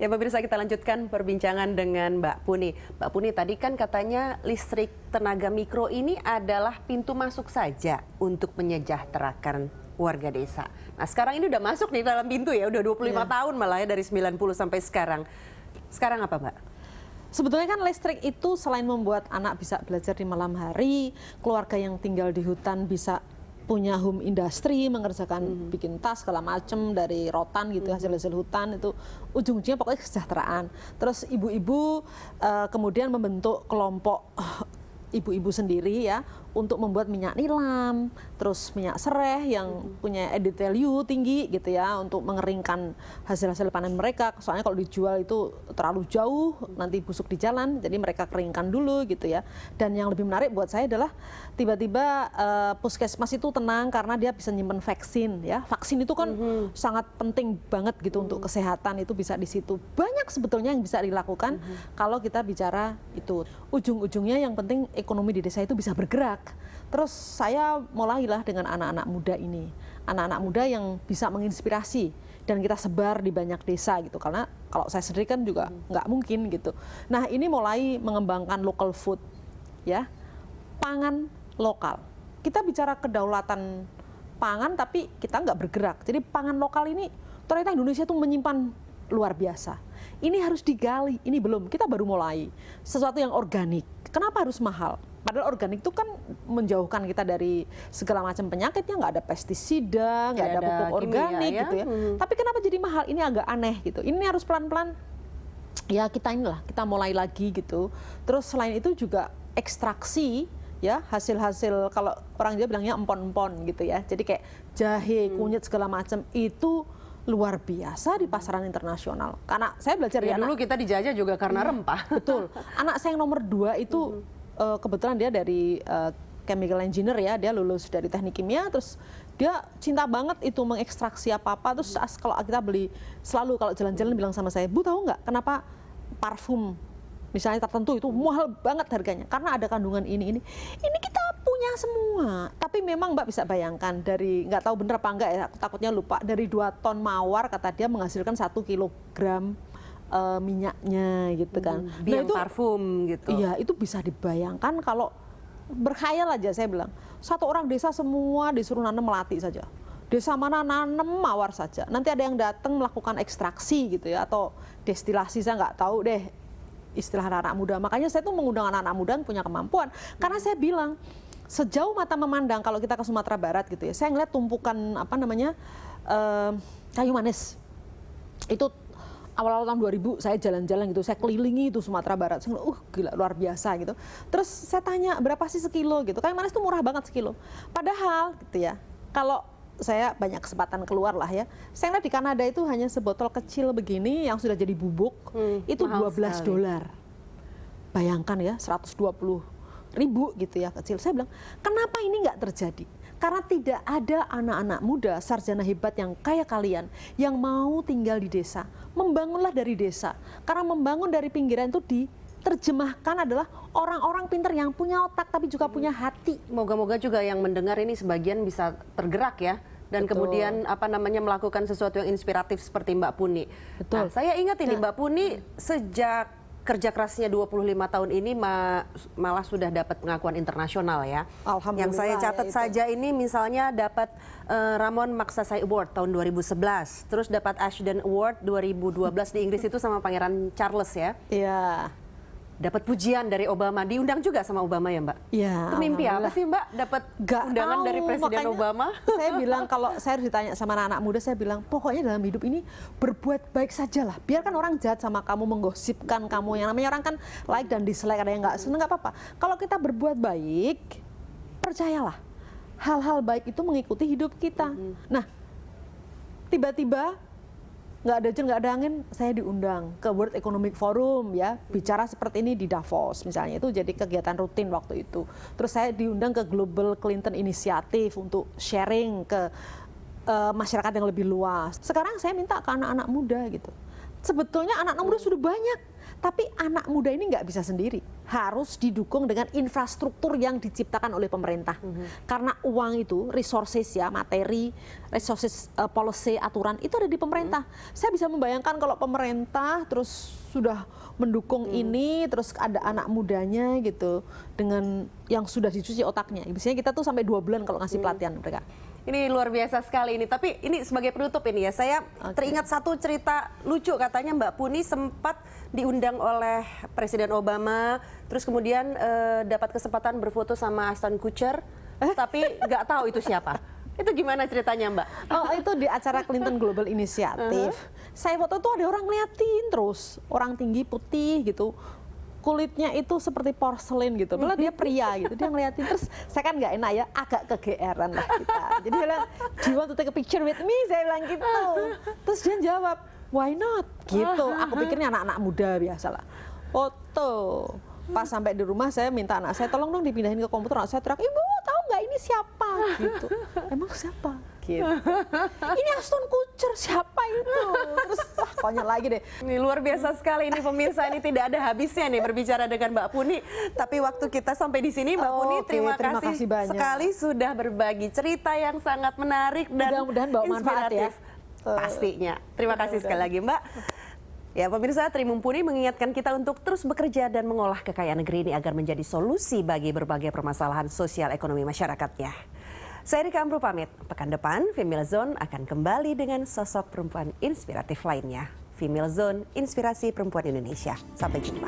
Ya pemirsa, kita lanjutkan perbincangan dengan Mbak Puni. Mbak Puni, tadi kan katanya listrik tenaga mikro ini adalah pintu masuk saja untuk menyejahterakan warga desa. Nah sekarang ini udah masuk nih dalam pintu ya, udah 25 tahun malah ya, dari 90 sampai sekarang. Sekarang apa Mbak? Sebetulnya kan listrik itu selain membuat anak bisa belajar di malam hari, keluarga yang tinggal di hutan bisa punya home industry, mengerjakan bikin tas segala macam dari rotan gitu, hasil-hasil hutan, itu ujung-ujungnya pokoknya kesejahteraan. Terus ibu-ibu kemudian membentuk kelompok ibu-ibu sendiri ya untuk membuat minyak nilam, terus minyak sereh yang punya added value tinggi gitu ya, untuk mengeringkan hasil-hasil panen mereka. Soalnya kalau dijual itu terlalu jauh, nanti busuk di jalan, jadi mereka keringkan dulu gitu ya. Dan yang lebih menarik buat saya adalah tiba-tiba puskesmas itu tenang karena dia bisa nyimpen vaksin ya. Vaksin itu kan sangat penting banget gitu untuk kesehatan, itu bisa di situ. Banyak sebetulnya yang bisa dilakukan kalau kita bicara itu. Ujung-ujungnya yang penting ekonomi di desa itu bisa bergerak. Terus saya mulailah dengan anak-anak muda ini. Anak-anak muda yang bisa menginspirasi dan kita sebar di banyak desa gitu. Karena kalau saya sendiri kan juga nggak mungkin gitu. Nah ini mulai mengembangkan local food ya, pangan lokal. Kita bicara kedaulatan pangan tapi kita nggak bergerak. Jadi pangan lokal ini ternyata Indonesia tuh menyimpan luar biasa. Ini harus digali, ini belum, kita baru mulai. Sesuatu yang organik, kenapa harus mahal? Padahal organik itu kan menjauhkan kita dari segala macam penyakitnya, nggak ada pestisida, nggak ada pupuk organik gitu ya. Tapi kenapa jadi mahal? Ini agak aneh gitu. Ini harus pelan-pelan, ya kita mulai lagi gitu. Terus selain itu juga ekstraksi, ya hasil-hasil, kalau orang Jawa bilangnya empon-empon gitu ya. Jadi kayak jahe, kunyit segala macam itu luar biasa di pasaran internasional. Karena saya belajar ya dulu kita dijajah juga karena rempah. Betul. Anak saya yang nomor 2 itu kebetulan dia dari chemical engineer ya, dia lulus dari teknik kimia, terus dia cinta banget itu mengekstraksi apa-apa. Terus kalau kita beli, selalu kalau jalan-jalan bilang sama saya, Bu tahu nggak kenapa parfum misalnya tertentu itu mahal banget harganya? Karena ada kandungan ini kita punya semua. Tapi memang Mbak bisa bayangkan, dari nggak tahu bener apa enggak ya, aku takutnya lupa, dari 2 ton mawar kata dia menghasilkan 1 kilogram minyaknya gitu kan. Nah itu parfum gitu. Iya, itu bisa dibayangkan kalau berkhayal aja, saya bilang. 1 orang desa semua disuruh nanam melati saja. Desa mana nanam mawar saja. Nanti ada yang datang melakukan ekstraksi gitu ya, atau destilasi, saya nggak tahu deh istilah anak-anak muda. Makanya saya tuh mengundang anak-anak muda yang punya kemampuan. Karena saya bilang, sejauh mata memandang kalau kita ke Sumatera Barat gitu ya, saya ngeliat tumpukan apa namanya kayu manis. Itu awal-awal tahun 2000 saya jalan-jalan gitu, saya kelilingi itu Sumatera Barat. Saya ngeliat, gila luar biasa gitu. Terus saya tanya, berapa sih sekilo gitu? Kayu manis tuh murah banget sekilo. Padahal gitu ya, kalau saya banyak kesempatan keluar lah ya, saya lihat di Kanada itu hanya sebotol kecil begini yang sudah jadi bubuk, itu $12. Bayangkan ya, 120.000 gitu ya kecil. Saya bilang, kenapa ini nggak terjadi? Karena tidak ada anak-anak muda, sarjana hebat yang kayak kalian, yang mau tinggal di desa. Membangunlah dari desa. Karena membangun dari pinggiran itu diterjemahkan adalah orang-orang pintar yang punya otak tapi juga punya hati. Moga-moga juga yang mendengar ini sebagian bisa tergerak ya. Dan kemudian melakukan sesuatu yang inspiratif seperti Mbak Puni. Betul. Nah, saya ingat ini Mbak Puni sejak kerja kerasnya 25 tahun ini malah sudah dapat pengakuan internasional ya. Alhamdulillah. Yang saya catat saja ini misalnya dapat Ramon Magsaysay Award tahun 2011, terus dapat Ashton Award 2012 di Inggris itu sama Pangeran Charles ya. Iya. Dapat pujian dari Obama, diundang juga sama Obama ya Mbak? Iya. Itu mimpi apa sih Mbak dapat undangan dari Presiden Obama? Saya bilang, kalau saya harus ditanya sama anak-anak muda, saya bilang pokoknya dalam hidup ini berbuat baik sajalah. Biarkan orang jahat sama kamu, menggosipkan kamu, yang namanya orang kan like dan dislike, ada yang nggak seneng, nggak apa-apa. Kalau kita berbuat baik, percayalah hal-hal baik itu mengikuti hidup kita. Nah, tiba-tiba nggak ada jin, nggak ada angin, saya diundang ke World Economic Forum ya, bicara seperti ini di Davos misalnya, itu jadi kegiatan rutin waktu itu. Terus saya diundang ke Global Clinton Initiative untuk sharing ke masyarakat yang lebih luas. Sekarang saya minta ke anak-anak muda gitu. Sebetulnya anak-anak muda sudah banyak, Tapi anak muda ini nggak bisa sendiri, harus didukung dengan infrastruktur yang diciptakan oleh pemerintah. Karena uang itu, resources ya, materi, resources, policy, aturan itu ada di pemerintah. Saya bisa membayangkan kalau pemerintah terus sudah mendukung ini, terus ada anak mudanya gitu, dengan yang sudah dicuci otaknya. Biasanya kita tuh sampai 2 bulan kalau ngasih pelatihan mereka. Ini luar biasa sekali ini. Tapi ini sebagai penutup ini ya, saya teringat satu cerita lucu, katanya Mbak Puni sempat diundang oleh Presiden Obama, terus kemudian dapat kesempatan berfoto sama Ashton Kutcher, tapi nggak tahu itu siapa. Itu gimana ceritanya Mbak? Oh, itu di acara Clinton Global Initiative. Saya foto tuh ada orang ngeliatin terus, orang tinggi putih gitu. Kulitnya itu seperti porselen gitu, malah dia pria gitu, dia ngeliatin, terus saya kan nggak enak ya, agak kegeeran lah kita. Jadi saya bilang, do you want to take a picture with me? Saya bilang gitu. Terus dia jawab, why not? Gitu. Aku pikirnya anak-anak muda biasa lah. Foto. Pas sampai di rumah saya minta anak saya, tolong dong dipindahin ke komputer. Anak saya teriak, ibu tahu nggak ini siapa? Gitu. Emang siapa? Gitu. Ini Ashton Kutcher, siapa itu? Terus konyol lagi deh. Ini luar biasa sekali ini pemirsa, ini tidak ada habisnya nih berbicara dengan Mbak Puni. Tapi waktu kita sampai di sini Mbak Puni, terima kasih banyak sekali sudah berbagi cerita yang sangat menarik dan mudah-mudahan bawa manfaat ya. Pastinya. Terima kasih sekali lagi Mbak. Ya pemirsa, Tri Mumpuni mengingatkan kita untuk terus bekerja dan mengolah kekayaan negeri ini agar menjadi solusi bagi berbagai permasalahan sosial ekonomi masyarakatnya. Saya Rika Amru pamit. Pekan depan, Female Zone akan kembali dengan sosok perempuan inspiratif lainnya. Female Zone, inspirasi perempuan Indonesia. Sampai jumpa.